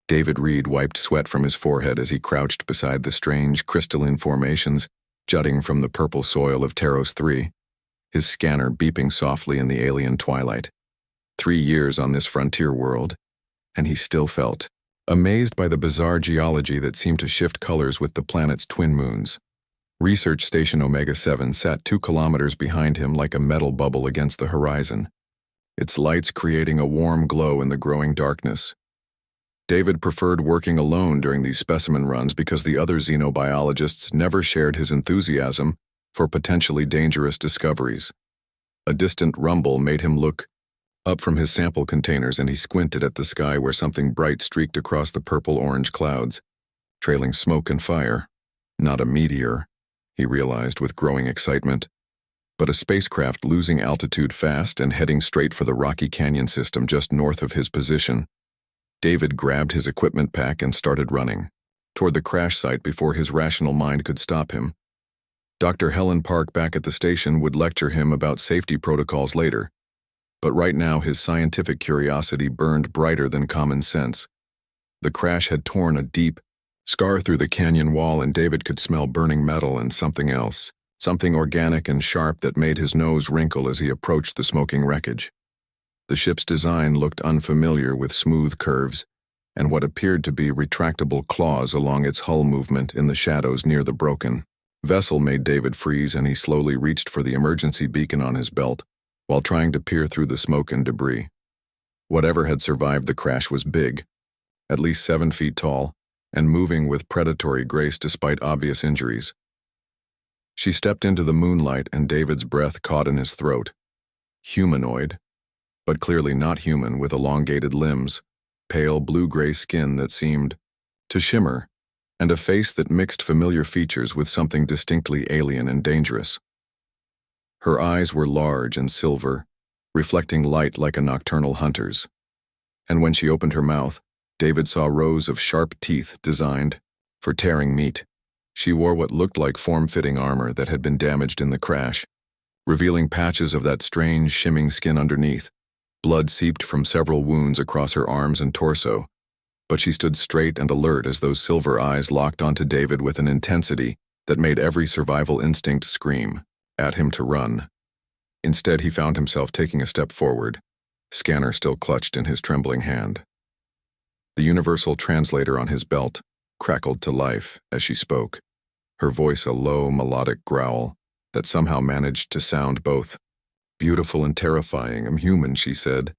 David Reed wiped sweat from his forehead as he crouched beside the strange crystalline formations jutting from the purple soil of Taros 3, his scanner beeping softly in the alien twilight. 3 years on this frontier world, and he still felt amazed by the bizarre geology that seemed to shift colors with the planet's twin moons. Research Station Omega-7 sat 2 kilometers behind him like a metal bubble against the horizon, its lights creating a warm glow in the growing darkness. David preferred working alone during these specimen runs because the other xenobiologists never shared his enthusiasm for potentially dangerous discoveries. A distant rumble made him look up from his sample containers, and he squinted at the sky where something bright streaked across the purple-orange clouds, trailing smoke and fire. Not a meteor, he realized with growing excitement, but a spacecraft losing altitude fast and heading straight for the Rocky Canyon system just north of his position. David grabbed his equipment pack and started running toward the crash site before his rational mind could stop him. Dr. Helen Park back at the station would lecture him about safety protocols later, but right now his scientific curiosity burned brighter than common sense. The crash had torn a deep scar through the canyon wall, and David could smell burning metal and something else, something organic and sharp that made his nose wrinkle as he approached the smoking wreckage. The ship's design looked unfamiliar, with smooth curves and what appeared to be retractable claws along its hull movement in the shadows near the broken vessel made David freeze, and he slowly reached for the emergency beacon on his belt while trying to peer through the smoke and debris. Whatever had survived the crash was big, at least 7 feet tall, and moving with predatory grace despite obvious injuries. She stepped into the moonlight, and David's breath caught in his throat. Humanoid, but clearly not human, with elongated limbs, pale blue-gray skin that seemed to shimmer, and a face that mixed familiar features with something distinctly alien and dangerous. Her eyes were large and silver, reflecting light like a nocturnal hunter's. And when she opened her mouth, David saw rows of sharp teeth designed for tearing meat. She wore what looked like form-fitting armor that had been damaged in the crash, revealing patches of that strange, shimming skin underneath. Blood seeped from several wounds across her arms and torso, but she stood straight and alert as those silver eyes locked onto David with an intensity that made every survival instinct scream at him to run. Instead, he found himself taking a step forward, scanner still clutched in his trembling hand. The universal translator on his belt crackled to life as she spoke, her voice a low, melodic growl that somehow managed to sound both beautiful and terrifying. "I'm human," she said,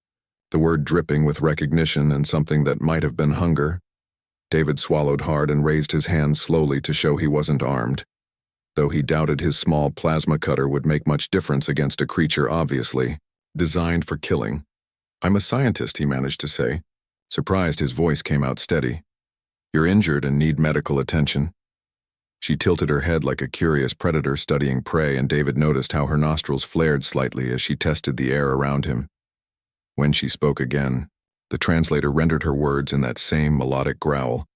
the word dripping with recognition and something that might have been hunger. David swallowed hard and raised his hands slowly to show he wasn't armed, though he doubted his small plasma cutter would make much difference against a creature obviously designed for killing. "I'm a scientist," he managed to say, surprised his voice came out steady. "You're injured and need medical attention." She tilted her head like a curious predator studying prey, and David noticed how her nostrils flared slightly as she tested the air around him. When she spoke again, the translator rendered her words in that same melodic growl,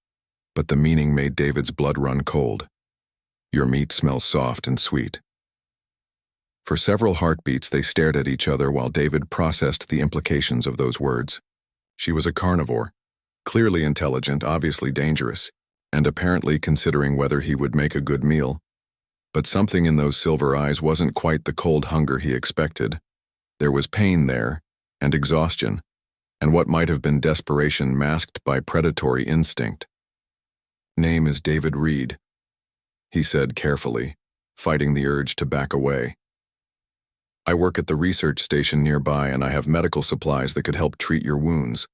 but the meaning made David's blood run cold. "Your meat smells soft and sweet." For several heartbeats they stared at each other while David processed the implications of those words. She was a carnivore, clearly intelligent, obviously dangerous, and apparently considering whether he would make a good meal. But something in those silver eyes wasn't quite the cold hunger he expected. There was pain there, and exhaustion, and what might have been desperation masked by predatory instinct. "Name is David Reed," he said carefully, fighting the urge to back away. "I work at the research station nearby, and I have medical supplies that could help treat your wounds."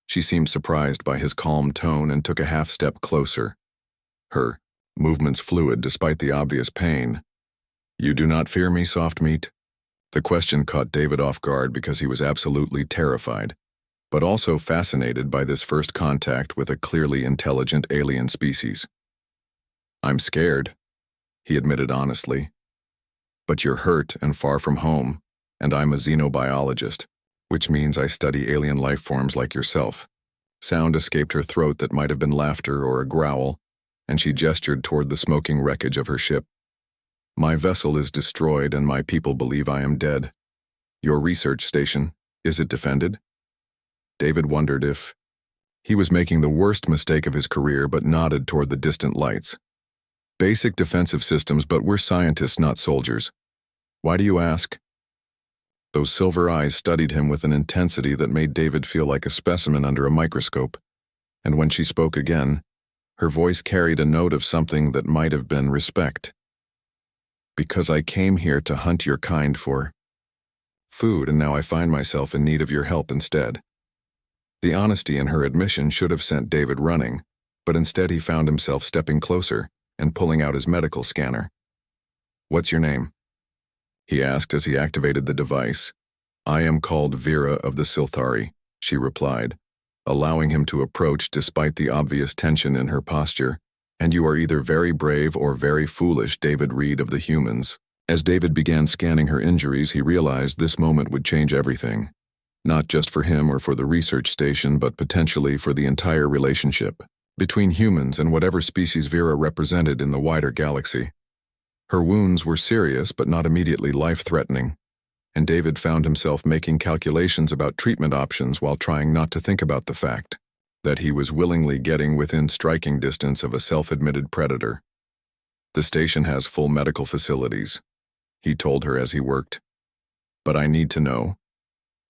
She seemed surprised by his calm tone and took a half-step closer, her movements fluid despite the obvious pain. "You do not fear me, soft meat?" The question caught David off guard because he was absolutely terrified, but also fascinated by this first contact with a clearly intelligent alien species. "I'm scared," he admitted honestly. "But you're hurt and far from home, and I'm a xenobiologist, which means I study alien life forms like yourself." Sound escaped her throat that might have been laughter or a growl, and she gestured toward the smoking wreckage of her ship. "My vessel is destroyed and my people believe I am dead. Your research station, is it defended?" David wondered if He was making the worst mistake of his career but nodded toward the distant lights. Basic defensive systems, but we're scientists, not soldiers. Why do you ask? Those silver eyes studied him with an intensity that made David feel like a specimen under a microscope. And when she spoke again, her voice carried a note of something that might have been respect. Because I came here to hunt your kind for food, and now I find myself in need of your help instead. The honesty in her admission should have sent David running, but instead he found himself stepping closer and pulling out his medical scanner. What's your name? He asked as he activated the device. I am called Vera of the Silthari, she replied, allowing him to approach despite the obvious tension in her posture. And you are either very brave or very foolish, David Reed of the Humans. As David began scanning her injuries, he realized this moment would change everything. Not just for him or for the research station, but potentially for the entire relationship between humans and whatever species Vera represented in the wider galaxy. Her wounds were serious but not immediately life-threatening, and David found himself making calculations about treatment options while trying not to think about the fact that he was willingly getting within striking distance of a self-admitted predator. The station has full medical facilities, he told her as he worked. But I need to know,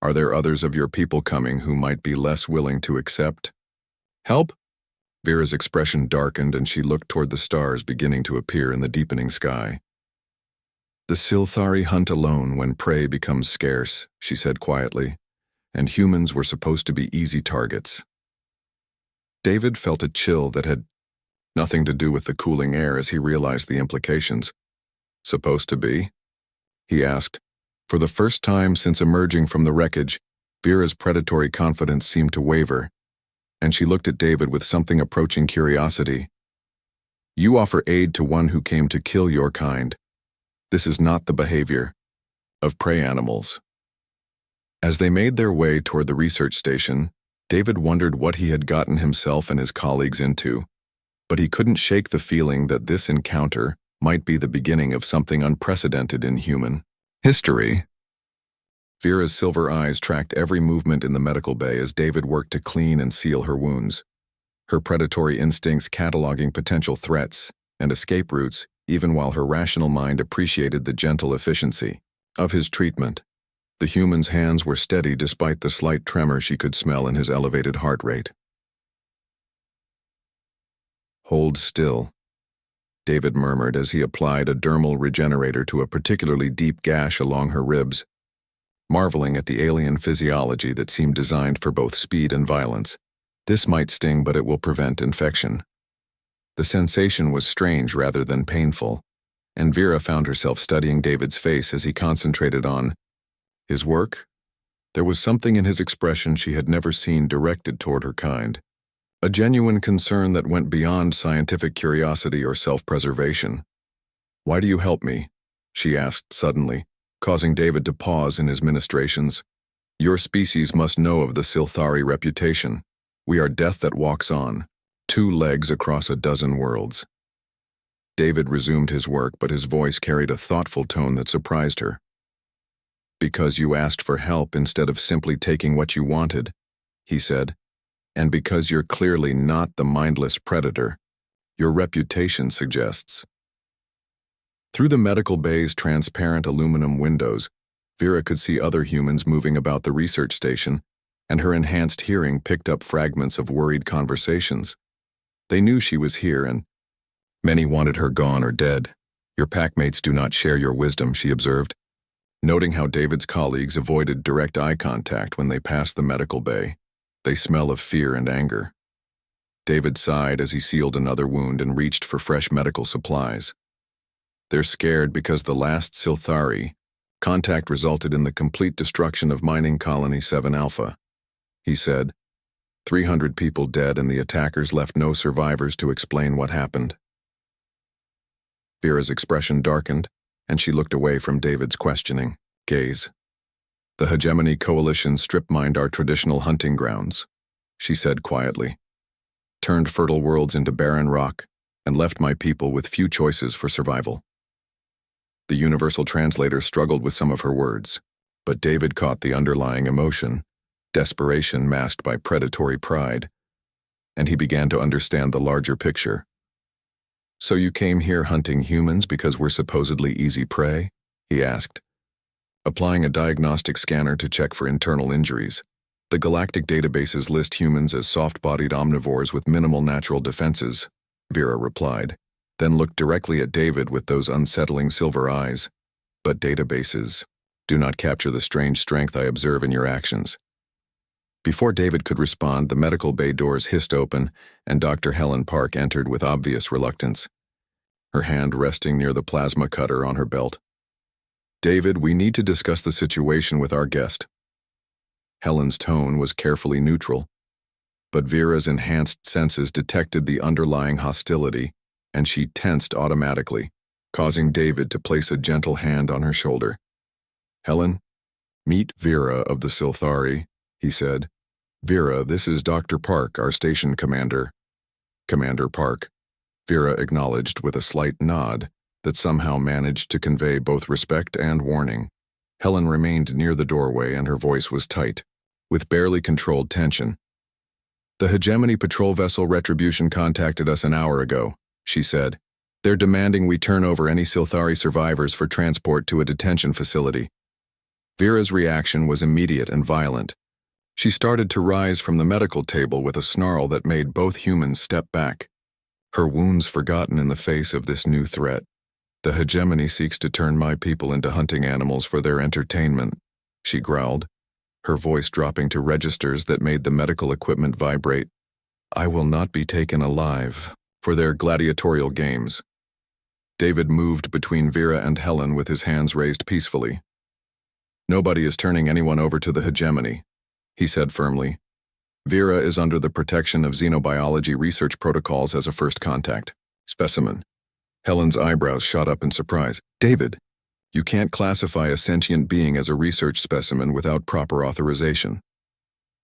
are there others of your people coming who might be less willing to accept help? Vera's expression darkened and she looked toward the stars beginning to appear in the deepening sky. The Silthari hunt alone when prey becomes scarce, she said quietly, and humans were supposed to be easy targets. David felt a chill that had nothing to do with the cooling air as he realized the implications. Supposed to be? He asked. For the first time since emerging from the wreckage, Vera's predatory confidence seemed to waver, and she looked at David with something approaching curiosity. You offer aid to one who came to kill your kind. This is not the behavior of prey animals. As they made their way toward the research station, David wondered what he had gotten himself and his colleagues into, but he couldn't shake the feeling that this encounter might be the beginning of something unprecedented in human history. Vera's silver eyes tracked every movement in the medical bay as David worked to clean and seal her wounds, her predatory instincts cataloging potential threats and escape routes, even while her rational mind appreciated the gentle efficiency of his treatment. The human's hands were steady despite the slight tremor she could smell in his elevated heart rate. Hold still, David murmured as he applied a dermal regenerator to a particularly deep gash along her ribs, marveling at the alien physiology that seemed designed for both speed and violence. This might sting, but it will prevent infection. The sensation was strange rather than painful, and Vera found herself studying David's face as he concentrated on his work. There was something in his expression she had never seen directed toward her kind, a genuine concern that went beyond scientific curiosity or self-preservation. Why do you help me? She asked suddenly, causing David to pause in his ministrations. Your species must know of the Silthari reputation. We are death that walks on, 2 legs across a dozen worlds. David resumed his work, but his voice carried a thoughtful tone that surprised her. Because you asked for help instead of simply taking what you wanted, he said, and because you're clearly not the mindless predator your reputation suggests. Through the medical bay's transparent aluminum windows, Vera could see other humans moving about the research station, and her enhanced hearing picked up fragments of worried conversations. They knew she was here, and many wanted her gone or dead. Your packmates do not share your wisdom, she observed, noting how David's colleagues avoided direct eye contact when they passed the medical bay. They smell of fear and anger. David sighed as he sealed another wound and reached for fresh medical supplies. They're scared because the last Silthari contact resulted in the complete destruction of Mining Colony 7 Alpha, he said. 300 people dead, and the attackers left no survivors to explain what happened. Vera's expression darkened, and she looked away from David's questioning gaze. The Hegemony Coalition strip-mined our traditional hunting grounds, she said quietly, turned fertile worlds into barren rock, and left my people with few choices for survival. The universal translator struggled with some of her words, but David caught the underlying emotion, desperation masked by predatory pride, and he began to understand the larger picture. "So you came here hunting humans because we're supposedly easy prey?" he asked, applying a diagnostic scanner to check for internal injuries. "The galactic databases list humans as soft-bodied omnivores with minimal natural defenses," Vera replied, then looked directly at David with those unsettling silver eyes. "But databases do not capture the strange strength I observe in your actions." Before David could respond, the medical bay doors hissed open, and Dr. Helen Park entered with obvious reluctance, her hand resting near the plasma cutter on her belt. "David, we need to discuss the situation with our guest." Helen's tone was carefully neutral, but Vera's enhanced senses detected the underlying hostility, and she tensed automatically, causing David to place a gentle hand on her shoulder. "Helen, meet Vera of the Silthari," he said. "Vera, this is Dr. Park, our station commander." "Commander Park," Vera acknowledged with a slight nod that somehow managed to convey both respect and warning. Helen remained near the doorway and her voice was tight, with barely controlled tension. "The Hegemony patrol vessel Retribution contacted us an hour ago," she said. "They're demanding we turn over any Silthari survivors for transport to a detention facility." Vera's reaction was immediate and violent. She started to rise from the medical table with a snarl that made both humans step back, her wounds forgotten in the face of this new threat. "The Hegemony seeks to turn my people into hunting animals for their entertainment," she growled, her voice dropping to registers that made the medical equipment vibrate. "I will not be taken alive for their gladiatorial games." David moved between Vera and Helen with his hands raised peacefully. "Nobody is turning anyone over to the Hegemony," he said firmly. "Vera is under the protection of xenobiology research protocols as a first contact specimen." Helen's eyebrows shot up in surprise. "David, you can't classify a sentient being as a research specimen without proper authorization."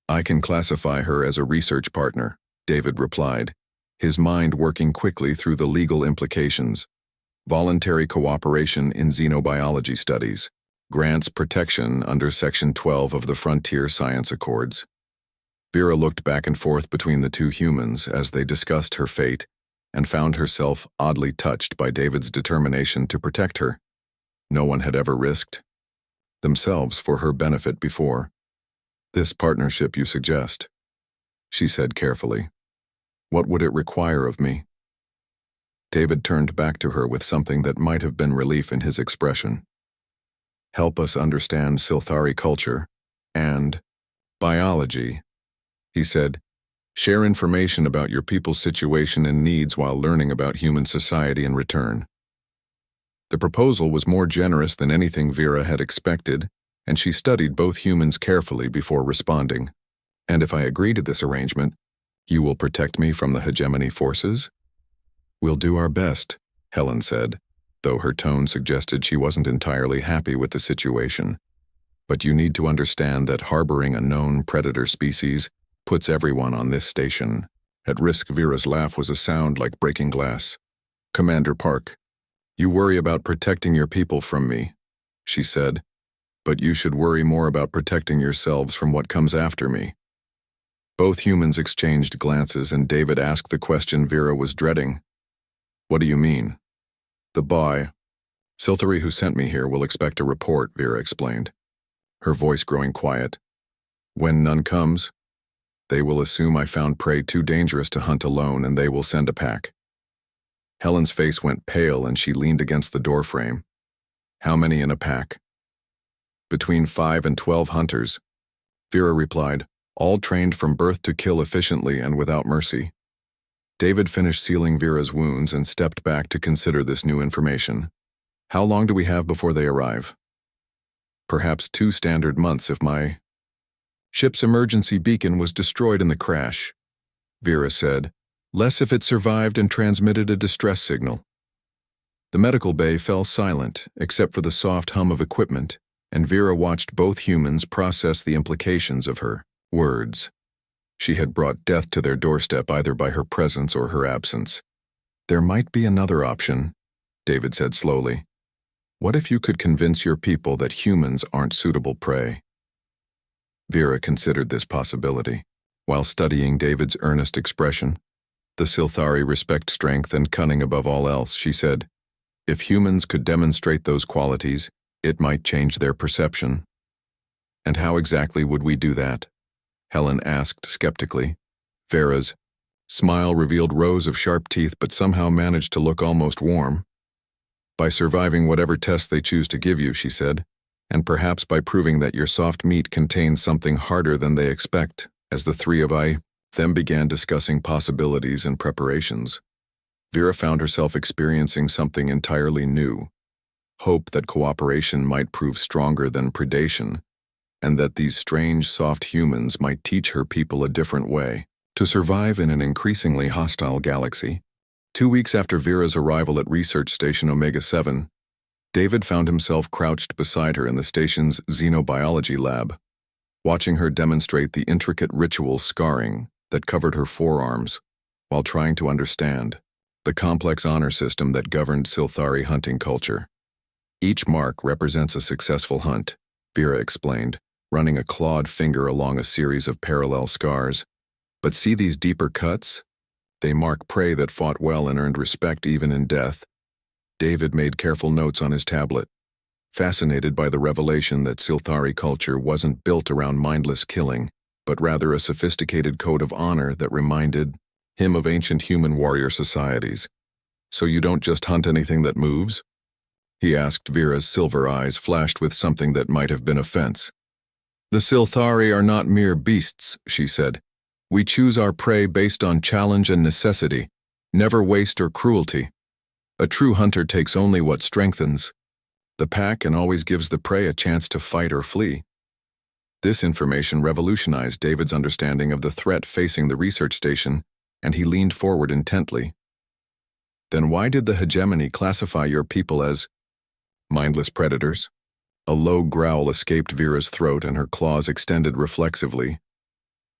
"I can classify her as a research partner," David replied, his mind working quickly through the legal implications. Voluntary cooperation in xenobiology studies. Grants protection under Section 12 of the Frontier Science Accords. Vera looked back and forth between the two humans as they discussed her fate and found herself oddly touched by David's determination to protect her. No one had ever risked themselves for her benefit before. "This partnership you suggest," she said carefully. "What would it require of me?" David turned back to her with something that might have been relief in his expression. "Help us understand Silthari culture and biology," he said. "Share information about your people's situation and needs while learning about human society in return." The proposal was more generous than anything Vera had expected, and she studied both humans carefully before responding. "And if I agree to this arrangement, you will protect me from the Hegemony forces?" "We'll do our best," Helen said, though her tone suggested she wasn't entirely happy with the situation. "But you need to understand that harboring a known predator species puts everyone on this station at risk." Vera's laugh was a sound like breaking glass. "Commander Park, you worry about protecting your people from me," she said, "but you should worry more about protecting yourselves from what comes after me." Both humans exchanged glances, and David asked the question Vera was dreading. "What do you mean?" "The boy, Silthari who sent me here will expect a report," Vera explained, her voice growing quiet. "When none comes, they will assume I found prey too dangerous to hunt alone, and they will send a pack." Helen's face went pale and she leaned against the doorframe. "How many in a pack?" "Between 5 and 12 hunters," Vera replied, "all trained from birth to kill efficiently and without mercy." David finished sealing Vera's wounds and stepped back to consider this new information. "How long do we have before they arrive?" "Perhaps 2 standard months if my ship's emergency beacon was destroyed in the crash," Vera said. "Less if it survived and transmitted a distress signal." The medical bay fell silent, except for the soft hum of equipment, and Vera watched both humans process the implications of her words. She had brought death to their doorstep either by her presence or her absence. "There might be another option," David said slowly. "What if you could convince your people that humans aren't suitable prey?" Vera considered this possibility. While studying David's earnest expression, "The Silthari respect strength and cunning above all else," she said. "If humans could demonstrate those qualities, it might change their perception." "And how exactly would we do that?" Helen asked skeptically. Vera's smile revealed rows of sharp teeth but somehow managed to look almost warm. "By surviving whatever test they choose to give you," she said, "and perhaps by proving that your soft meat contains something harder than they expect." As the three of them began discussing possibilities and preparations, Vera found herself experiencing something entirely new. Hope that cooperation might prove stronger than predation, and that these strange, soft humans might teach her people a different way to survive in an increasingly hostile galaxy. 2 weeks after Vera's arrival at Research Station Omega-7, David found himself crouched beside her in the station's xenobiology lab, watching her demonstrate the intricate ritual scarring that covered her forearms while trying to understand the complex honor system that governed Silthari hunting culture. "Each mark represents a successful hunt," Vera explained, running a clawed finger along a series of parallel scars. "But see these deeper cuts? They mark prey that fought well and earned respect even in death." David made careful notes on his tablet, fascinated by the revelation that Silthari culture wasn't built around mindless killing, but rather a sophisticated code of honor that reminded him of ancient human warrior societies. "So you don't just hunt anything that moves?" he asked. Vera's silver eyes flashed with something that might have been offense. "The Silthari are not mere beasts," she said. "We choose our prey based on challenge and necessity, never waste or cruelty. A true hunter takes only what strengthens the pack and always gives the prey a chance to fight or flee." This information revolutionized David's understanding of the threat facing the research station, and he leaned forward intently. "Then why did the hegemony classify your people as mindless predators?" A low growl escaped Vera's throat and her claws extended reflexively.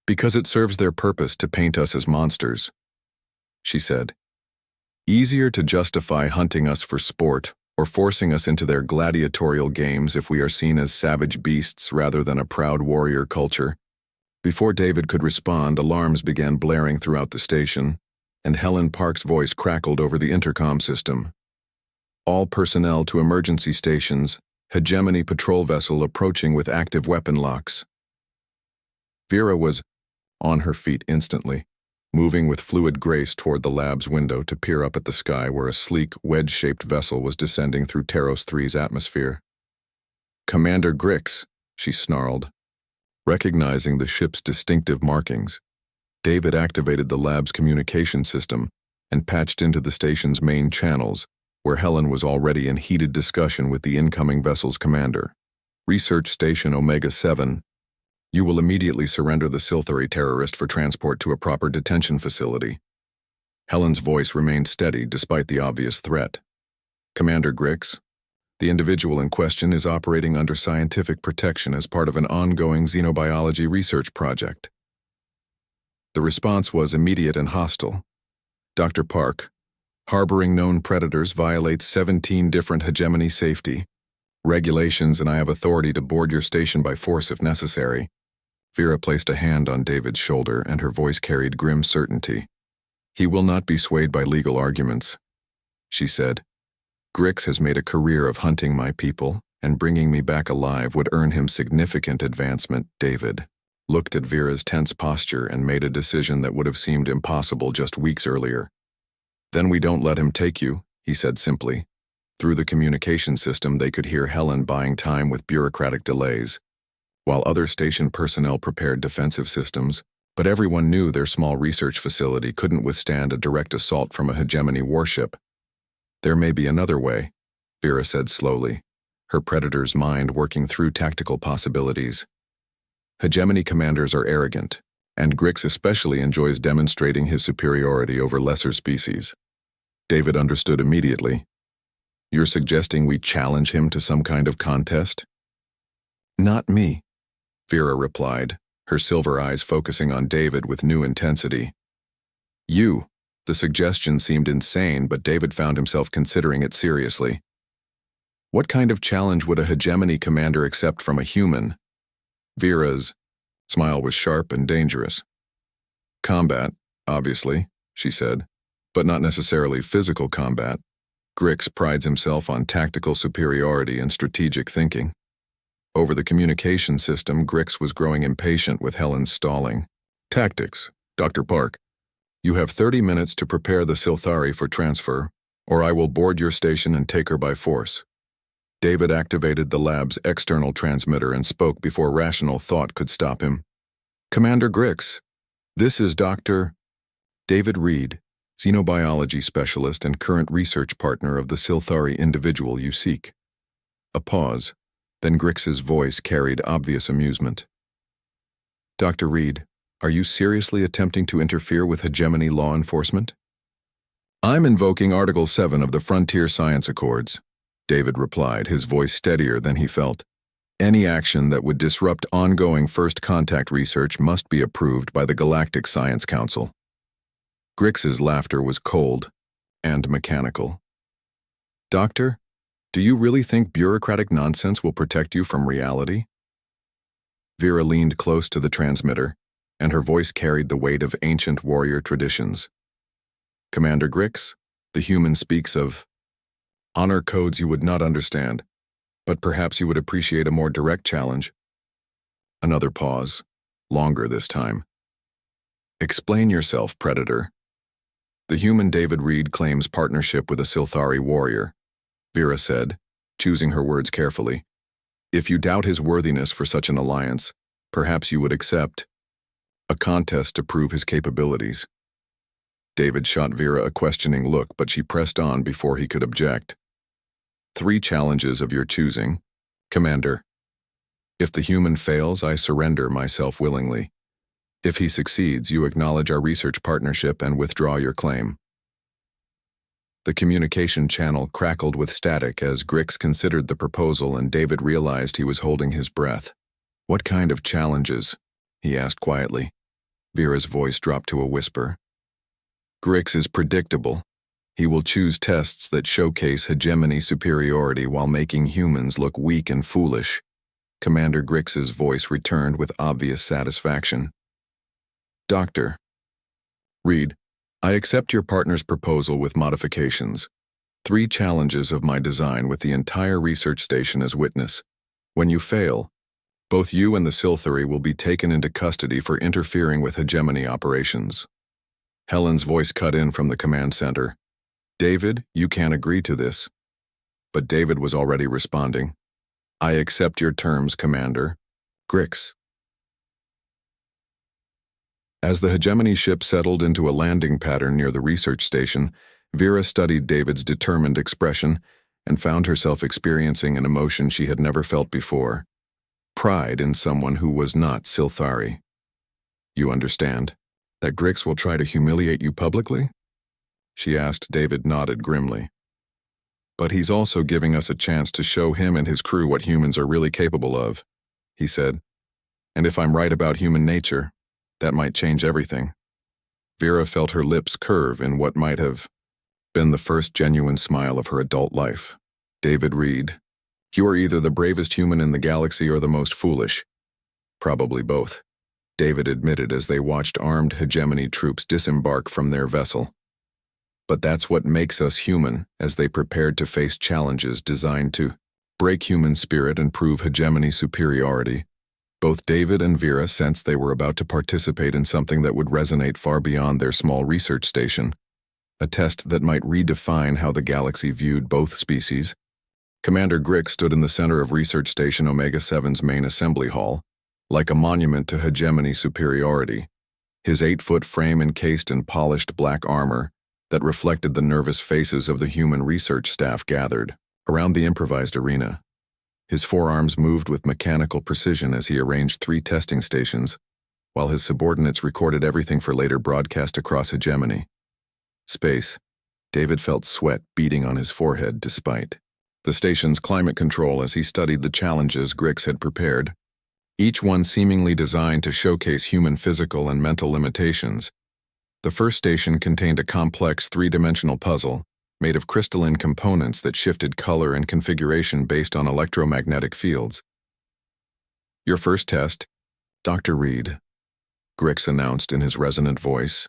"Because it serves their purpose to paint us as monsters," she said. "Easier to justify hunting us for sport or forcing us into their gladiatorial games if we are seen as savage beasts rather than a proud warrior culture." Before David could respond, alarms began blaring throughout the station, and Helen Park's voice crackled over the intercom system. "All personnel to emergency stations. Hegemony patrol vessel approaching with active weapon locks." Vera was on her feet instantly, moving with fluid grace toward the lab's window to peer up at the sky where a sleek, wedge-shaped vessel was descending through Taros 3's atmosphere. "Commander Grix," she snarled. Recognizing the ship's distinctive markings, David activated the lab's communication system and patched into the station's main channels, where Helen was already in heated discussion with the incoming vessel's commander. "Research Station Omega-7. You will immediately surrender the Silthari terrorist for transport to a proper detention facility." Helen's voice remained steady despite the obvious threat. "Commander Grix, the individual in question is operating under scientific protection as part of an ongoing xenobiology research project." The response was immediate and hostile. "Dr. Park, harboring known predators violates 17 different hegemony safety regulations, and I have authority to board your station by force if necessary." Vera placed a hand on David's shoulder, and her voice carried grim certainty. "He will not be swayed by legal arguments," she said. "Grix has made a career of hunting my people, and bringing me back alive would earn him significant advancement." David looked at Vera's tense posture and made a decision that would have seemed impossible just weeks earlier. "Then we don't let him take you," he said simply. Through the communication system, they could hear Helen buying time with bureaucratic delays, while other station personnel prepared defensive systems, but everyone knew their small research facility couldn't withstand a direct assault from a hegemony warship. "There may be another way," Vera said slowly, her predator's mind working through tactical possibilities. "Hegemony commanders are arrogant, and Grix especially enjoys demonstrating his superiority over lesser species." David understood immediately. "You're suggesting we challenge him to some kind of contest?" "Not me," Vera replied, her silver eyes focusing on David with new intensity. "You." The suggestion seemed insane, but David found himself considering it seriously. "What kind of challenge would a hegemony commander accept from a human?" Vera's smile was sharp and dangerous. Combat, obviously, she said, but not necessarily physical combat. Grix prides himself on tactical superiority and strategic thinking. Over the communication system, Grix was growing impatient with Helen's stalling. Tactics, Dr. Park. You have 30 minutes to prepare the Silthari for transfer, or I will board your station and take her by force. David activated the lab's external transmitter and spoke before rational thought could stop him. Commander Grix, this is Dr. David Reed, xenobiology specialist and current research partner of the Silthari individual you seek. A pause, then Grix's voice carried obvious amusement. Dr. Reed, are you seriously attempting to interfere with hegemony law enforcement? I'm invoking Article 7 of the Frontier Science Accords, David replied, his voice steadier than he felt. Any action that would disrupt ongoing first contact research must be approved by the Galactic Science Council. Grix's laughter was cold and mechanical. Doctor, do you really think bureaucratic nonsense will protect you from reality? Vera leaned close to the transmitter, and her voice carried the weight of ancient warrior traditions. Commander Grix, the human speaks of honor codes you would not understand, but perhaps you would appreciate a more direct challenge. Another pause, longer this time. Explain yourself, Predator. The human David Reed claims partnership with a Silthari warrior, Vera said, choosing her words carefully. If you doubt his worthiness for such an alliance, perhaps you would accept a contest to prove his capabilities. David shot Vera a questioning look, but she pressed on before he could object. 3 challenges of your choosing, Commander. If the human fails, I surrender myself willingly. If he succeeds, you acknowledge our research partnership and withdraw your claim. The communication channel crackled with static as Grix considered the proposal, and David realized he was holding his breath. What kind of challenges? He asked quietly. Vera's voice dropped to a whisper. Grix is predictable. He will choose tests that showcase hegemony superiority while making humans look weak and foolish. Commander Grix's voice returned with obvious satisfaction. Dr. Reed, I accept your partner's proposal with modifications. 3 challenges of my design with the entire research station as witness. When you fail, both you and the Silthari will be taken into custody for interfering with hegemony operations. Helen's voice cut in from the command center. David, you can't agree to this. But David was already responding. I accept your terms, Commander. Grix. As the hegemony ship settled into a landing pattern near the research station, Vera studied David's determined expression and found herself experiencing an emotion she had never felt before. Pride in someone who was not Silthari. You understand that Grix will try to humiliate you publicly? She asked. David nodded grimly. But he's also giving us a chance to show him and his crew what humans are really capable of, he said. And if I'm right about human nature, that might change everything. Vera felt her lips curve in what might have been the first genuine smile of her adult life. David Reed, you are either the bravest human in the galaxy or the most foolish. Probably both, David admitted as they watched armed hegemony troops disembark from their vessel. But that's what makes us human, as they prepared to face challenges designed to break human spirit and prove hegemony superiority. Both David and Vera sensed they were about to participate in something that would resonate far beyond their small research station, a test that might redefine how the galaxy viewed both species. Commander Grix stood in the center of Research Station Omega-7's main assembly hall, like a monument to hegemony superiority, his 8-foot frame encased in polished black armor that reflected the nervous faces of the human research staff gathered around the improvised arena. His forearms moved with mechanical precision as he arranged 3 testing stations, while his subordinates recorded everything for later broadcast across hegemony. Space. David felt sweat beading on his forehead despite the station's climate control as he studied the challenges Grix had prepared, each one seemingly designed to showcase human physical and mental limitations. The first station contained a complex 3-dimensional puzzle made of crystalline components that shifted color and configuration based on electromagnetic fields. Your first test, Dr. Reed. Grix announced in his resonant voice,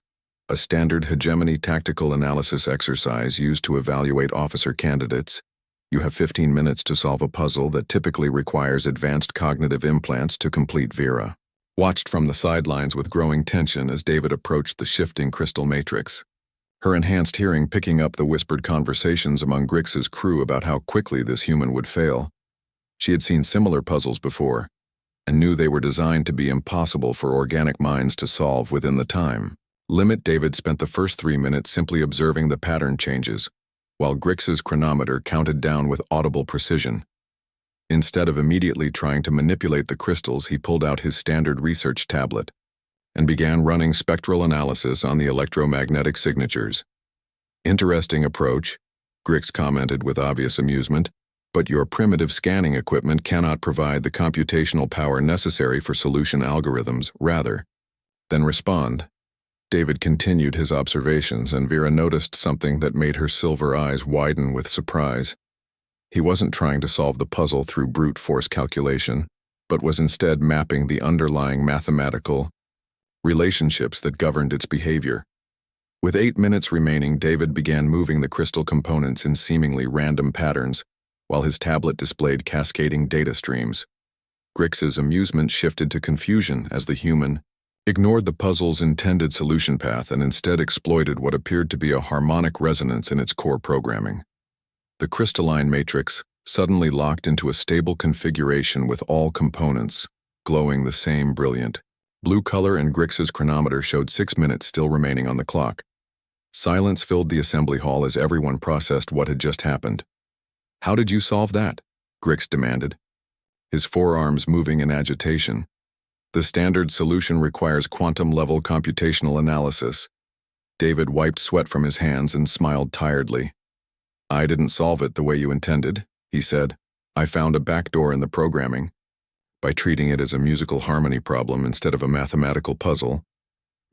a standard hegemony tactical analysis exercise used to evaluate officer candidates. You have 15 minutes to solve a puzzle that typically requires advanced cognitive implants to complete. Vera watched from the sidelines with growing tension as David approached the shifting crystal matrix, her enhanced hearing picking up the whispered conversations among Grix's crew about how quickly this human would fail. She had seen similar puzzles before, and knew they were designed to be impossible for organic minds to solve within the time limit. David spent the first 3 minutes simply observing the pattern changes, while Grix's chronometer counted down with audible precision. Instead of immediately trying to manipulate the crystals, he pulled out his standard research tablet and began running spectral analysis on the electromagnetic signatures. Interesting approach, Grix commented with obvious amusement, but your primitive scanning equipment cannot provide the computational power necessary for solution algorithms, rather than respond. David continued his observations, and Vera noticed something that made her silver eyes widen with surprise. He wasn't trying to solve the puzzle through brute force calculation, but was instead mapping the underlying mathematical relationships that governed its behavior. With 8 minutes remaining, David began moving the crystal components in seemingly random patterns, while his tablet displayed cascading data streams. Grix's amusement shifted to confusion as the human ignored the puzzle's intended solution path and instead exploited what appeared to be a harmonic resonance in its core programming. The crystalline matrix suddenly locked into a stable configuration with all components glowing the same brilliant blue color, and Grix's chronometer showed 6 minutes still remaining on the clock. Silence filled the assembly hall as everyone processed what had just happened. How did you solve that? Grix demanded, his forearms moving in agitation. The standard solution requires quantum-level computational analysis. David wiped sweat from his hands and smiled tiredly. I didn't solve it the way you intended, he said. I found a backdoor in the programming. By treating it as a musical harmony problem instead of a mathematical puzzle,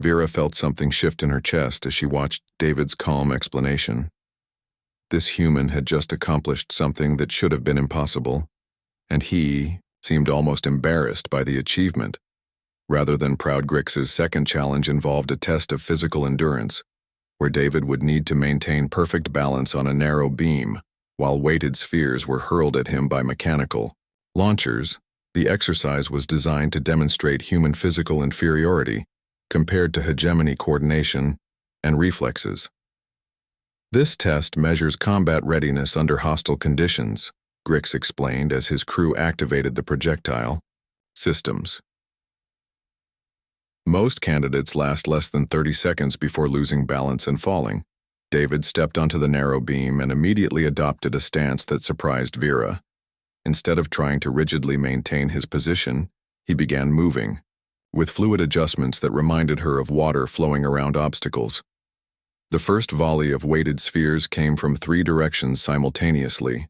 Vera felt something shift in her chest as she watched David's calm explanation. This human had just accomplished something that should have been impossible, and he seemed almost embarrassed by the achievement. Rather than proud, Grix's second challenge involved a test of physical endurance, where David would need to maintain perfect balance on a narrow beam, while weighted spheres were hurled at him by mechanical launchers. The exercise was designed to demonstrate human physical inferiority compared to hegemony coordination and reflexes. This test measures combat readiness under hostile conditions, Grix explained as his crew activated the projectile systems. Most candidates last less than 30 seconds before losing balance and falling. David stepped onto the narrow beam and immediately adopted a stance that surprised Vera. Instead of trying to rigidly maintain his position, he began moving, with fluid adjustments that reminded her of water flowing around obstacles. The first volley of weighted spheres came from 3 directions simultaneously,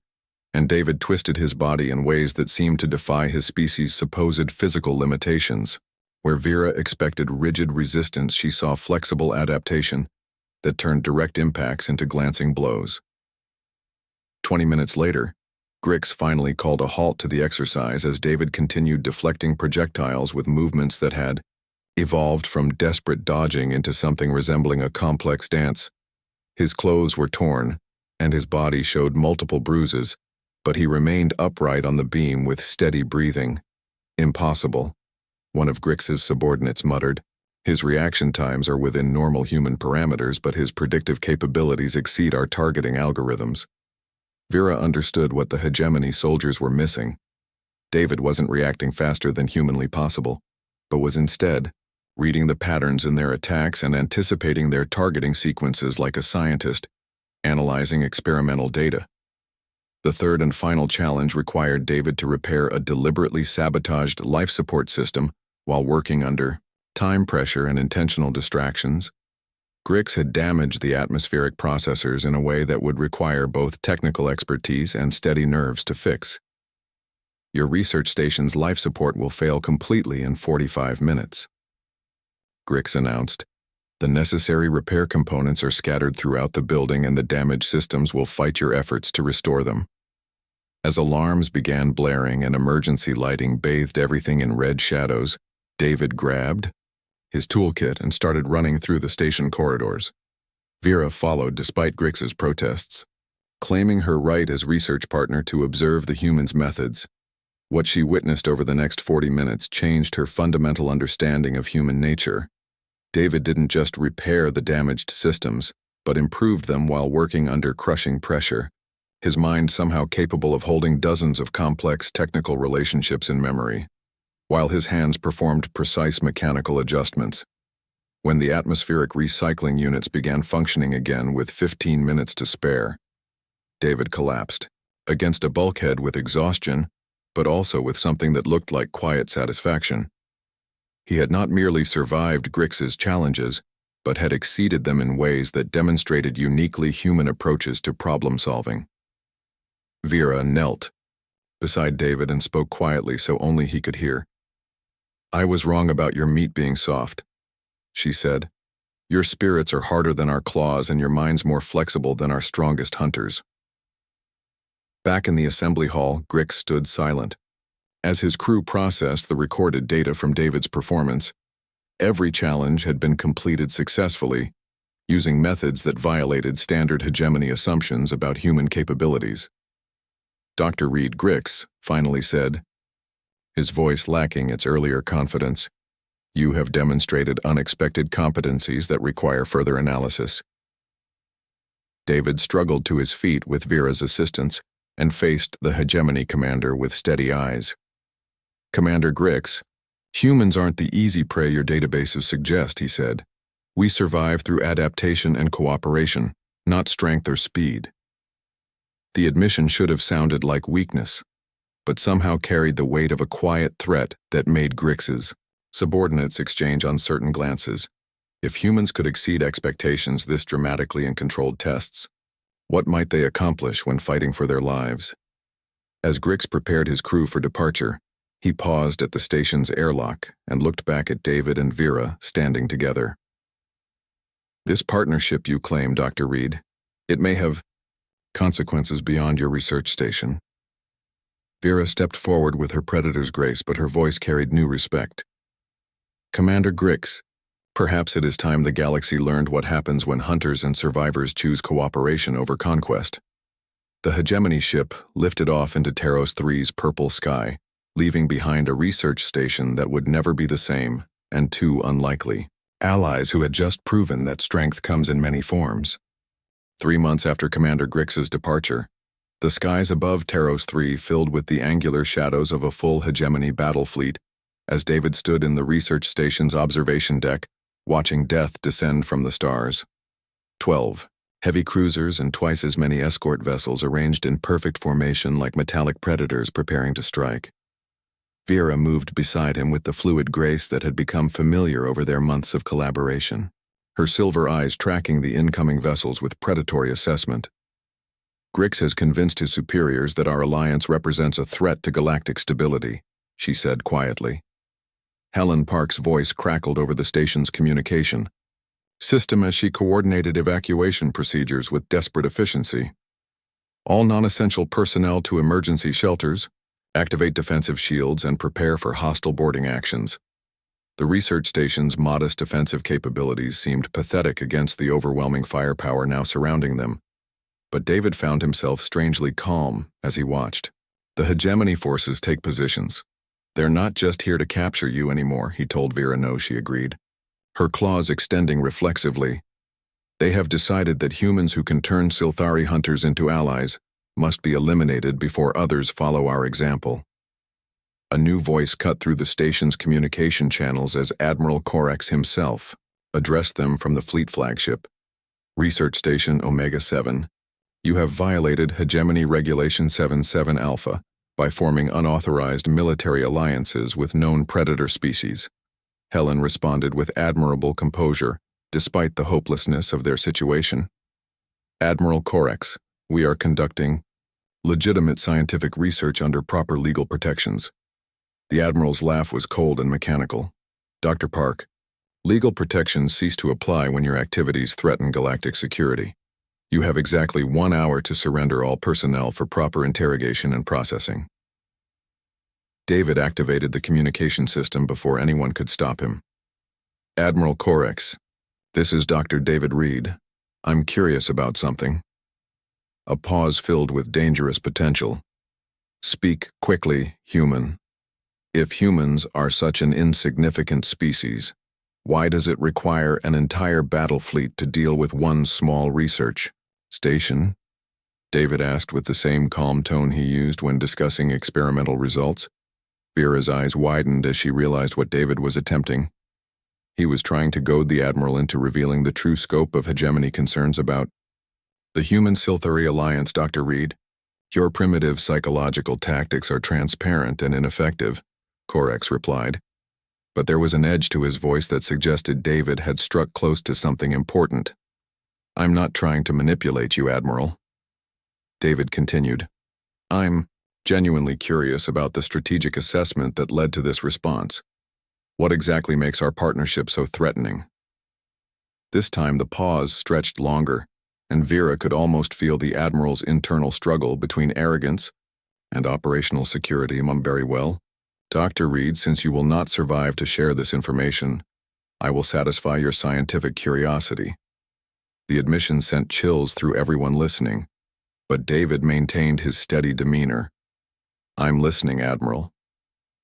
and David twisted his body in ways that seemed to defy his species' supposed physical limitations. Where Vera expected rigid resistance, she saw flexible adaptation that turned direct impacts into glancing blows. 20 minutes later, Grix finally called a halt to the exercise as David continued deflecting projectiles with movements that had evolved from desperate dodging into something resembling a complex dance. His clothes were torn, and his body showed multiple bruises, but he remained upright on the beam with steady breathing. Impossible, one of Grix's subordinates muttered. His reaction times are within normal human parameters, but his predictive capabilities exceed our targeting algorithms. Vera understood what the hegemony soldiers were missing. David wasn't reacting faster than humanly possible, but was instead reading the patterns in their attacks and anticipating their targeting sequences like a scientist analyzing experimental data. The third and final challenge required David to repair a deliberately sabotaged life support system while working under time pressure and intentional distractions. Grix had damaged the atmospheric processors in a way that would require both technical expertise and steady nerves to fix. Your research station's life support will fail completely in 45 minutes. Grix announced. The necessary repair components are scattered throughout the building, and the damaged systems will fight your efforts to restore them. As alarms began blaring and emergency lighting bathed everything in red shadows, David grabbed his toolkit, and started running through the station corridors. Vera followed despite Grix's protests, claiming her right as research partner to observe the humans' methods. What she witnessed over the next 40 minutes changed her fundamental understanding of human nature. David didn't just repair the damaged systems, but improved them while working under crushing pressure, his mind somehow capable of holding dozens of complex technical relationships in memory, while his hands performed precise mechanical adjustments. When the atmospheric recycling units began functioning again with 15 minutes to spare, David collapsed, against a bulkhead with exhaustion, but also with something that looked like quiet satisfaction. He had not merely survived Grix's challenges, but had exceeded them in ways that demonstrated uniquely human approaches to problem-solving. Vera knelt beside David and spoke quietly so only he could hear. "I was wrong about your meat being soft," she said. "Your spirits are harder than our claws and your mind's more flexible than our strongest hunters." Back in the assembly hall, Grix stood silent. As his crew processed the recorded data from David's performance, every challenge had been completed successfully, using methods that violated standard hegemony assumptions about human capabilities. Dr. Reed Grix finally said, his voice lacking its earlier confidence, "You have demonstrated unexpected competencies that require further analysis." David struggled to his feet with Vera's assistance and faced the hegemony commander with steady eyes. "Commander Grix, humans aren't the easy prey your databases suggest," he said. "We survive through adaptation and cooperation, not strength or speed." The admission should have sounded like weakness, but somehow carried the weight of a quiet threat that made Grix's subordinates exchange uncertain glances. If humans could exceed expectations this dramatically in controlled tests, what might they accomplish when fighting for their lives? As Grix prepared his crew for departure, he paused at the station's airlock and looked back at David and Vera standing together. "This partnership you claim, Dr. Reed, it may have consequences beyond your research station." Vera stepped forward with her predator's grace, but her voice carried new respect. "Commander Grix, perhaps it is time the galaxy learned what happens when hunters and survivors choose cooperation over conquest." The hegemony ship lifted off into Taros 3's purple sky, leaving behind a research station that would never be the same, and two unlikely allies who had just proven that strength comes in many forms. 3 months after Commander Grix's departure, the skies above Taros 3 filled with the angular shadows of a full hegemony battle fleet, as David stood in the research station's observation deck, watching death descend from the stars. 12 heavy cruisers and twice as many escort vessels arranged in perfect formation like metallic predators preparing to strike. Vera moved beside him with the fluid grace that had become familiar over their months of collaboration, her silver eyes tracking the incoming vessels with predatory assessment. "Grix has convinced his superiors that our alliance represents a threat to galactic stability," she said quietly. Helen Park's voice crackled over the station's communication system as she coordinated evacuation procedures with desperate efficiency. "All non-essential personnel to emergency shelters, activate defensive shields, and prepare for hostile boarding actions." The research station's modest defensive capabilities seemed pathetic against the overwhelming firepower now surrounding them. But David found himself strangely calm as he watched. "The hegemony forces take positions. They're not just here to capture you anymore," he told Vera. "No," she agreed, her claws extending reflexively. "They have decided that humans who can turn Silthari hunters into allies must be eliminated before others follow our example." A new voice cut through the station's communication channels as Admiral Corax himself addressed them from the fleet flagship. "Research Station Omega-7, you have violated Hegemony Regulation 77 Alpha by forming unauthorized military alliances with known predator species." Helen responded with admirable composure, despite the hopelessness of their situation. "Admiral Corax, we are conducting legitimate scientific research under proper legal protections." The Admiral's laugh was cold and mechanical. "Dr. Park, legal protections cease to apply when your activities threaten galactic security. You have exactly 1 hour to surrender all personnel for proper interrogation and processing." David activated the communication system before anyone could stop him. Admiral Corex, this is Dr. David Reed. I'm curious about something. A pause filled with dangerous potential. Speak quickly, human. If humans are such an insignificant species, why does it require an entire battle fleet to deal with one small research station? David asked with the same calm tone he used when discussing experimental results. Vera's eyes widened as she realized what David was attempting. He was trying to goad the Admiral into revealing the true scope of hegemony concerns about the Human Silthari Alliance. Dr. Reed, your primitive psychological tactics are transparent and ineffective, Corex replied. But there was an edge to his voice that suggested David had struck close to something important. I'm not trying to manipulate you, Admiral. David continued. I'm genuinely curious about the strategic assessment that led to this response. What exactly makes our partnership so threatening? This time the pause stretched longer, and Vera could almost feel the Admiral's internal struggle between arrogance and operational security. Very well. Dr. Reed, since you will not survive to share this information, I will satisfy your scientific curiosity. The admission sent chills through everyone listening, but David maintained his steady demeanor. I'm listening, Admiral.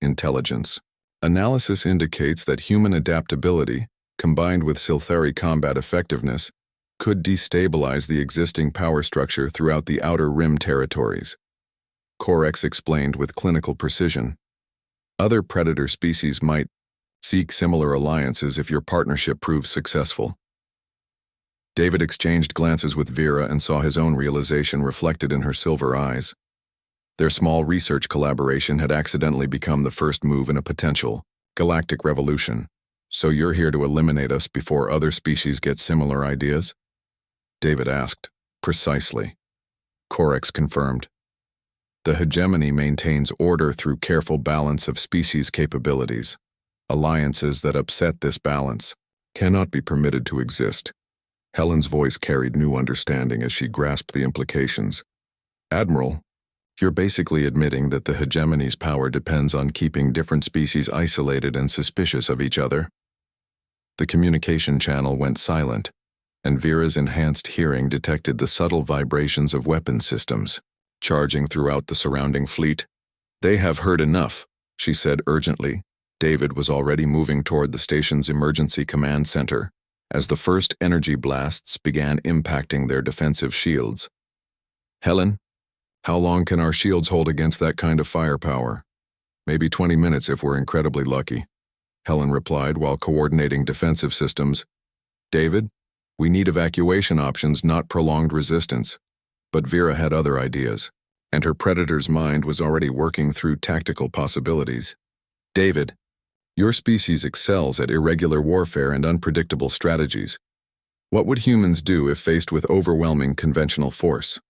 Intelligence. Analysis indicates that human adaptability, combined with Silthari combat effectiveness, could destabilize the existing power structure throughout the Outer Rim territories. Corex explained with clinical precision. Other predator species might seek similar alliances if your partnership proves successful. David exchanged glances with Vera and saw his own realization reflected in her silver eyes. Their small research collaboration had accidentally become the first move in a potential galactic revolution. So you're here to eliminate us before other species get similar ideas? David asked. Precisely. Corex confirmed. The hegemony maintains order through careful balance of species capabilities. Alliances that upset this balance cannot be permitted to exist. Helen's voice carried new understanding as she grasped the implications. Admiral, you're basically admitting that the hegemony's power depends on keeping different species isolated and suspicious of each other. The communication channel went silent, and Vera's enhanced hearing detected the subtle vibrations of weapon systems charging throughout the surrounding fleet. They have heard enough, she said urgently. David was already moving toward the station's emergency command center as the first energy blasts began impacting their defensive shields. Helen, how long can our shields hold against that kind of firepower? Maybe 20 minutes if we're incredibly lucky, Helen replied while coordinating defensive systems. David, we need evacuation options, not prolonged resistance. But Vera had other ideas, and her predator's mind was already working through tactical possibilities. David, your species excels at irregular warfare and unpredictable strategies. What would humans do if faced with overwhelming conventional force?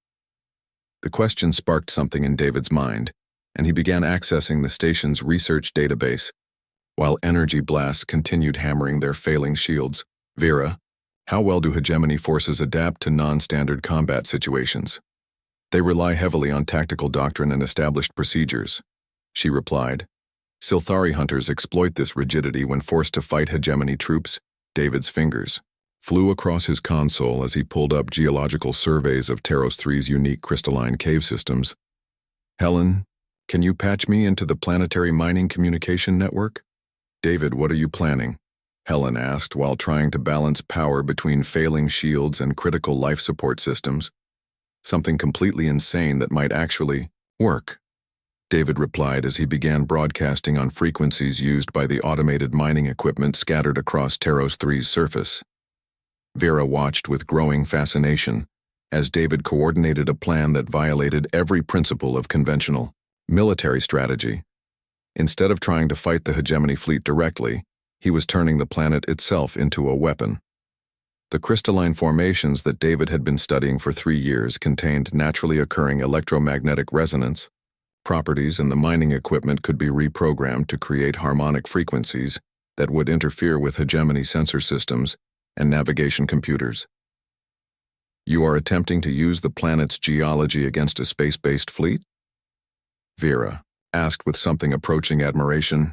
The question sparked something in David's mind, and he began accessing the station's research database, while energy blasts continued hammering their failing shields. Vera, how well do hegemony forces adapt to non-standard combat situations? They rely heavily on tactical doctrine and established procedures, she replied. Silthari hunters exploit this rigidity when forced to fight hegemony troops. David's fingers flew across his console as he pulled up geological surveys of Taros 3's unique crystalline cave systems. Helen, can you patch me into the planetary mining communication network? David, what are you planning? Helen asked while trying to balance power between failing shields and critical life support systems. Something completely insane that might actually work, David replied as he began broadcasting on frequencies used by the automated mining equipment scattered across Taros 3's surface. Vera watched with growing fascination as David coordinated a plan that violated every principle of conventional military strategy. Instead of trying to fight the hegemony fleet directly, he was turning the planet itself into a weapon. The crystalline formations that David had been studying for 3 years contained naturally occurring electromagnetic resonance properties, and the mining equipment could be reprogrammed to create harmonic frequencies that would interfere with hegemony sensor systems and navigation computers. You are attempting to use the planet's geology against a space-based fleet? Vera asked with something approaching admiration.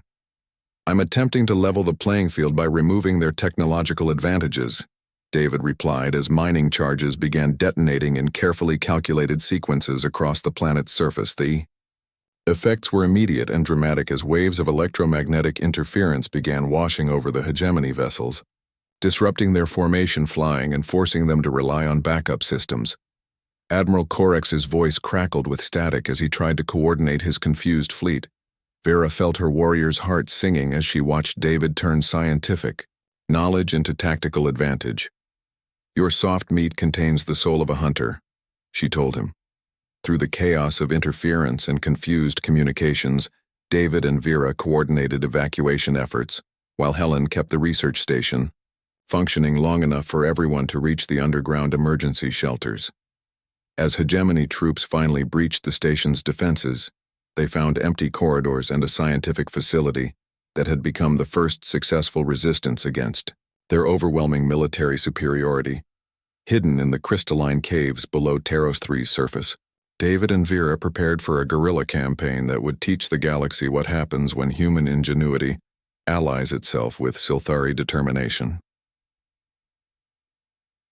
I'm attempting to level the playing field by removing their technological advantages, David replied as mining charges began detonating in carefully calculated sequences across the planet's surface. The effects were immediate and dramatic as waves of electromagnetic interference began washing over the hegemony vessels, disrupting their formation flying and forcing them to rely on backup systems. Admiral Corex's voice crackled with static as he tried to coordinate his confused fleet. Vera felt her warrior's heart singing as she watched David turn scientific knowledge into tactical advantage. Your soft meat contains the soul of a hunter, she told him. Through the chaos of interference and confused communications, David and Vera coordinated evacuation efforts, while Helen kept the research station functioning long enough for everyone to reach the underground emergency shelters. As hegemony troops finally breached the station's defenses, they found empty corridors and a scientific facility that had become the first successful resistance against their overwhelming military superiority. Hidden in the crystalline caves below Taros 3's surface, David and Vera prepared for a guerrilla campaign that would teach the galaxy what happens when human ingenuity allies itself with Silthari determination.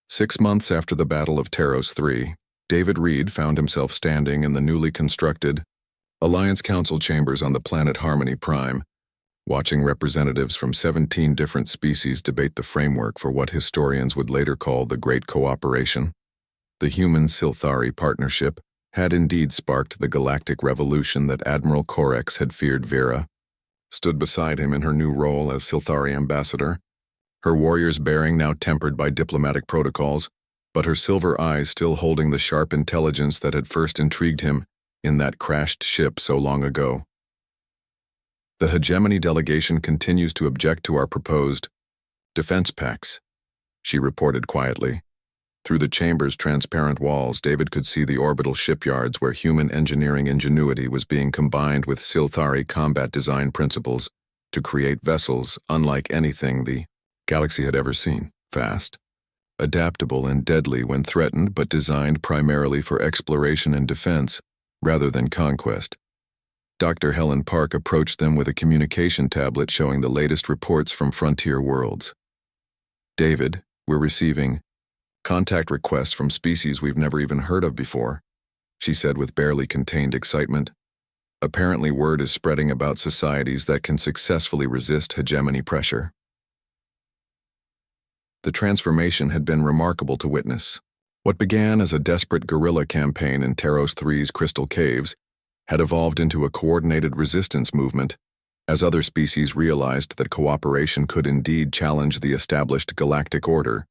6 months after the Battle of Taros 3, David Reed found himself standing in the newly constructed Alliance Council chambers on the planet Harmony Prime, watching representatives from 17 different species debate the framework for what historians would later call the Great Cooperation. The human-Silthari partnership had indeed sparked the galactic revolution that Admiral Corex had feared. Vera stood beside him in her new role as Silthari ambassador, her warrior's bearing now tempered by diplomatic protocols, but her silver eyes still holding the sharp intelligence that had first intrigued him in that crashed ship so long ago. The hegemony delegation continues to object to our proposed defense pacts, she reported quietly. Through the chamber's transparent walls, David could see the orbital shipyards where human engineering ingenuity was being combined with Silthari combat design principles to create vessels unlike anything the galaxy had ever seen. Fast, adaptable and deadly when threatened, but designed primarily for exploration and defense rather than conquest. Dr. Helen Park approached them with a communication tablet showing the latest reports from frontier worlds. David, we're receiving contact requests from species we've never even heard of before, she said with barely contained excitement. Apparently word is spreading about societies that can successfully resist hegemony pressure. The transformation had been remarkable to witness. What began as a desperate guerrilla campaign in Taros 3's crystal caves had evolved into a coordinated resistance movement as other species realized that cooperation could indeed challenge the established galactic order.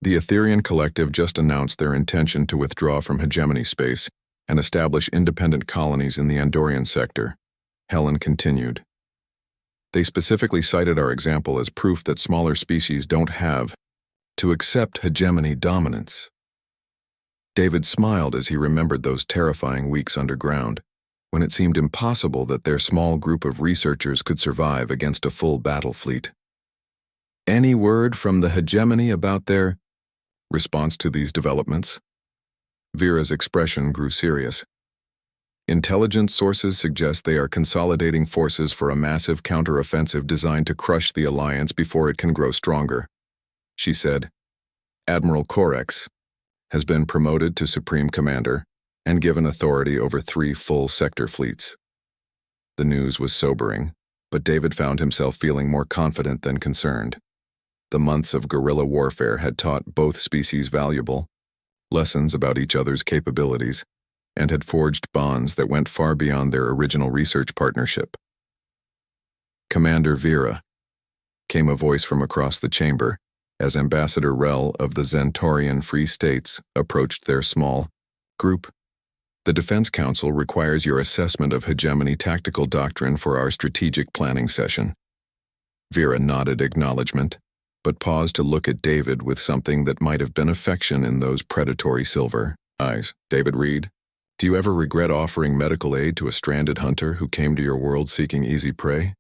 The Etherian Collective just announced their intention to withdraw from hegemony space and establish independent colonies in the Andorian sector, Helen continued. They specifically cited our example as proof that smaller species don't have to accept hegemony dominance. David smiled as he remembered those terrifying weeks underground, when it seemed impossible that their small group of researchers could survive against a full battle fleet. Any word from the hegemony about their response to these developments? Vera's expression grew serious. Intelligence sources suggest they are consolidating forces for a massive counteroffensive designed to crush the Alliance before it can grow stronger, she said. Admiral Corex has been promoted to Supreme Commander and given authority over 3 full sector fleets. The news was sobering, but David found himself feeling more confident than concerned. The months of guerrilla warfare had taught both species valuable lessons about each other's capabilities and had forged bonds that went far beyond their original research partnership. Commander Vera, came a voice from across the chamber as Ambassador Rel of the Zentorian Free States approached their small group. The Defense Council requires your assessment of hegemony tactical doctrine for our strategic planning session. Vera nodded acknowledgement, but paused to look at David with something that might have been affection in those predatory silver eyes. David Reed, do you ever regret offering medical aid to a stranded hunter who came to your world seeking easy prey?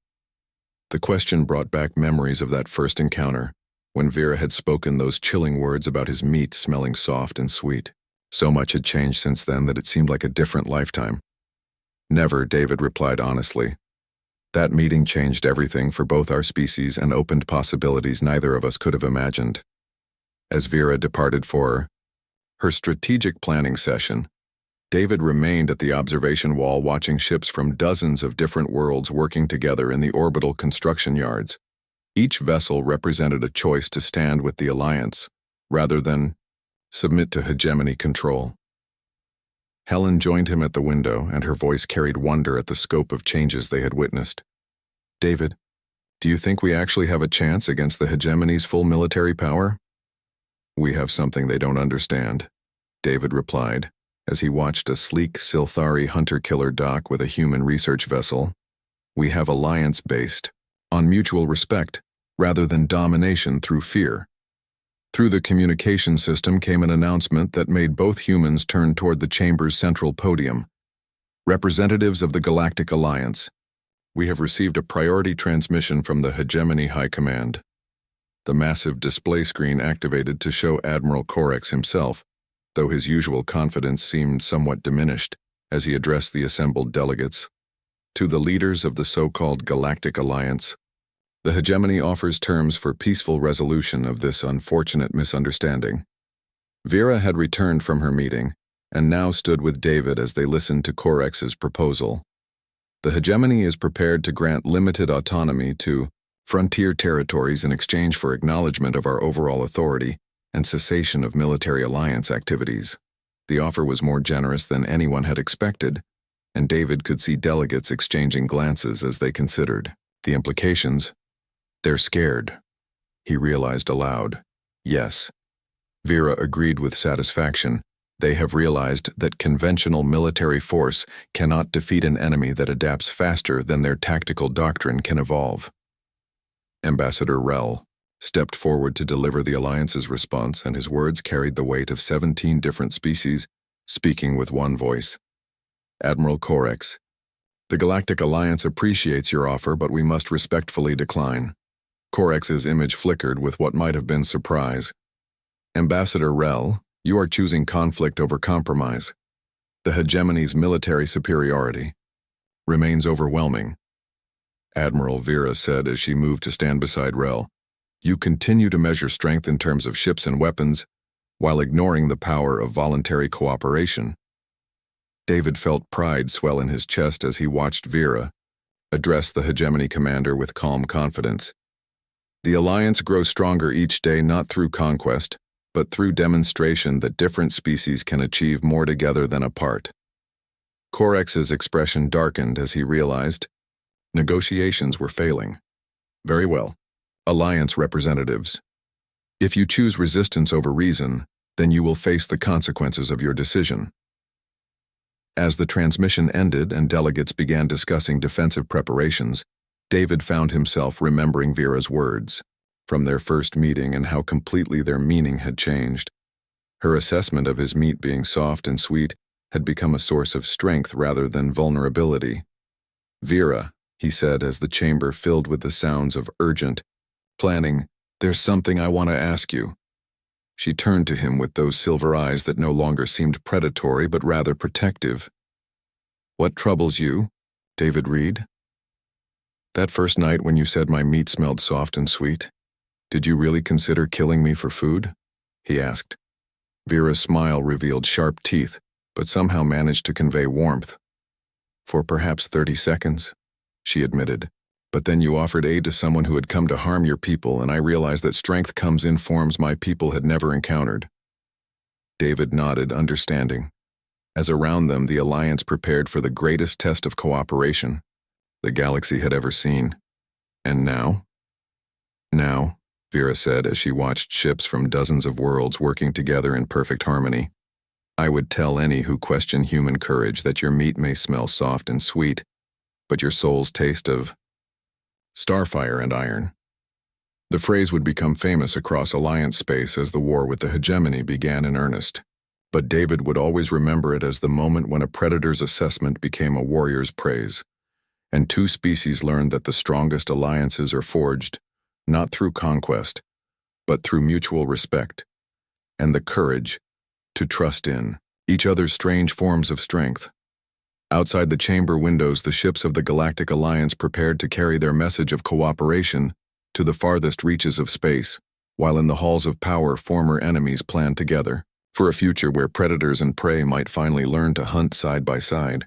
The question brought back memories of that first encounter, when Vera had spoken those chilling words about his meat smelling soft and sweet. So much had changed since then that it seemed like a different lifetime. Never, David replied honestly. That meeting changed everything for both our species and opened possibilities neither of us could have imagined. As Vera departed for her strategic planning session, David remained at the observation wall watching ships from dozens of different worlds working together in the orbital construction yards. Each vessel represented a choice to stand with the Alliance, rather than submit to hegemony control. Helen joined him at the window, and her voice carried wonder at the scope of changes they had witnessed. David, do you think we actually have a chance against the hegemony's full military power? We have something they don't understand, David replied, as he watched a sleek Silthari hunter-killer dock with a human research vessel. We have alliance-based, on mutual respect, rather than domination through fear. Through the communication system came an announcement that made both humans turn toward the chamber's central podium. Representatives of the Galactic Alliance, we have received a priority transmission from the Hegemony High Command. The massive display screen activated to show Admiral Corex himself, though his usual confidence seemed somewhat diminished as he addressed the assembled delegates. To the leaders of the so-called Galactic Alliance, the hegemony offers terms for peaceful resolution of this unfortunate misunderstanding. Vera had returned from her meeting and now stood with David as they listened to Corex's proposal. The hegemony is prepared to grant limited autonomy to frontier territories in exchange for acknowledgement of our overall authority and cessation of military alliance activities. The offer was more generous than anyone had expected, and David could see delegates exchanging glances as they considered the implications. They're scared, he realized aloud. Yes. Vera agreed with satisfaction. They have realized that conventional military force cannot defeat an enemy that adapts faster than their tactical doctrine can evolve. Ambassador Rel stepped forward to deliver the Alliance's response, and his words carried the weight of 17 different species, speaking with one voice. Admiral Corex, the Galactic Alliance appreciates your offer, but we must respectfully decline. Corex's image flickered with what might have been surprise. Ambassador Rel, you are choosing conflict over compromise. The hegemony's military superiority remains overwhelming. Admiral Vera said as she moved to stand beside Rel. You continue to measure strength in terms of ships and weapons, while ignoring the power of voluntary cooperation. David felt pride swell in his chest as he watched Vera address the hegemony commander with calm confidence. The Alliance grows stronger each day not through conquest, but through demonstration that different species can achieve more together than apart. Corex's expression darkened as he realized negotiations were failing. Very well, Alliance representatives. If you choose resistance over reason, then you will face the consequences of your decision. As the transmission ended and delegates began discussing defensive preparations, David found himself remembering Vera's words from their first meeting and how completely their meaning had changed. Her assessment of his meat being soft and sweet had become a source of strength rather than vulnerability. Vera, he said as the chamber filled with the sounds of urgent planning, there's something I want to ask you. She turned to him with those silver eyes that no longer seemed predatory but rather protective. What troubles you, David Reed? That first night when you said my meat smelled soft and sweet, did you really consider killing me for food? He asked. Vera's smile revealed sharp teeth, but somehow managed to convey warmth. For perhaps 30 seconds, she admitted. But then you offered aid to someone who had come to harm your people, and I realized that strength comes in forms my people had never encountered. David nodded, understanding. As around them, the Alliance prepared for the greatest test of cooperation the galaxy had ever seen. And now? Now, Vera said as she watched ships from dozens of worlds working together in perfect harmony. I would tell any who question human courage that your meat may smell soft and sweet, but your soul's taste of starfire and iron. The phrase would become famous across Alliance space as the war with the hegemony began in earnest, but David would always remember it as the moment when a predator's assessment became a warrior's praise, and two species learned that the strongest alliances are forged, not through conquest, but through mutual respect, and the courage to trust in each other's strange forms of strength. Outside the chamber windows, the ships of the Galactic Alliance prepared to carry their message of cooperation to the farthest reaches of space, while in the halls of power, former enemies planned together for a future where predators and prey might finally learn to hunt side by side.